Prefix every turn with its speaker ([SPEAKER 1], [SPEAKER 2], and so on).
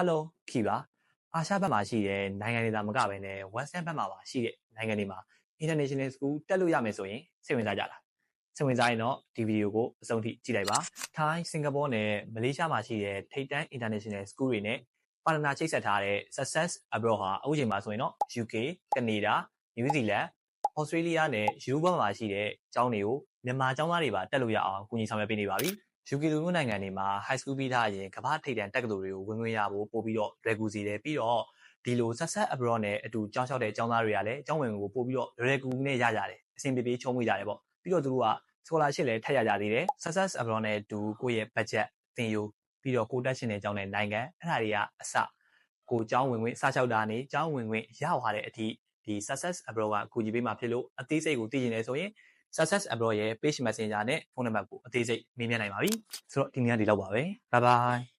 [SPEAKER 1] Hello ခီပါအာရှဘက်မှာရှိတဲ့နိုင်ငံတွေသာမကဘဲနဲ့ Western ဘက်မှာပါရှိတဲ့နိုင်ငံတွေမှာ International School တက်လို့ရမယ်ဆိုရင်စိတ်ဝင်စားကြလားစိတ်ဝင်စားရင်တော့ဒီဗီဒီယိုကိုအဆုံးထိကြည့်လိုက်ပါထိုင်းစင်ကာပူနဲ့မလေးရှားမှာရှိတဲ့ထိပ်တန်း International School တွေနဲ့ပါတနာချိတ်ဆက်ထားတဲ့ Success Abroad ဟာအခုချိန်မှာဆိုရင်တော့ UK, Canada, New Zealand, Australia နဲ့ Europe မှာရှိတဲ့ကျောင်းတွေကိုမြန်မာကျောင်းသားတွေပါတက်လို့ရအောင်ကူညီဆောင်ရွက်ပေးနေပါပြီUK လူမျိုးနိုင်ငံတွေမှာ high school ပြီးသားရင်ကမ္ဘာထိပ်တန်းတက္ကသိုလ်တွေကိုဝင်ခွင့်ရဖို့ပို့ပြီးတော့လွယ်ကူစေတယ်ပြီးတော့ဒီလို Success Abroad နဲ့အတူကျောင်းလျှောက်တဲ့ကျောင်းသားတွေကလည်းကျောင်းဝင်ကိုပို့ပြီးတော့လွယ်ကူနဲ့ရကြတယ်အဆင်ပြေချုံးမိကြတယ်ပေါ့ပြီးတော့သူတို့က scholarship လည်းထပ်ရကြသေးတယ် Success Abroad နဲ့အတူကိုယ့်ရဲ့ budget သင်ယူပြီးတော့ကိုတက်ရှင်တဲ့ကျောင်းနဲ့နိုင်ငံအဲ့ဒါတွေကအစကိုကျောင်းဝင်ခွင့်စလျှောက်တာနေကျောင်းဝင်ခွင့်ရသွားတဲ့အထိဒီ Success Abroad ကကူညီပေးမှာဖြစ်လို့အသေးစိတ်ကိုသိချင်တယ်ဆိုရင်Success Abroad ရဲ့ page messenger နဲ့ဖုန်းနံပါတ်ကိုအသေးစိတ်မေးမြန်းနိုင်ပါပြီဆိုတော့ဒီနေ့ကဒီလောက်ပါပဲ bye bye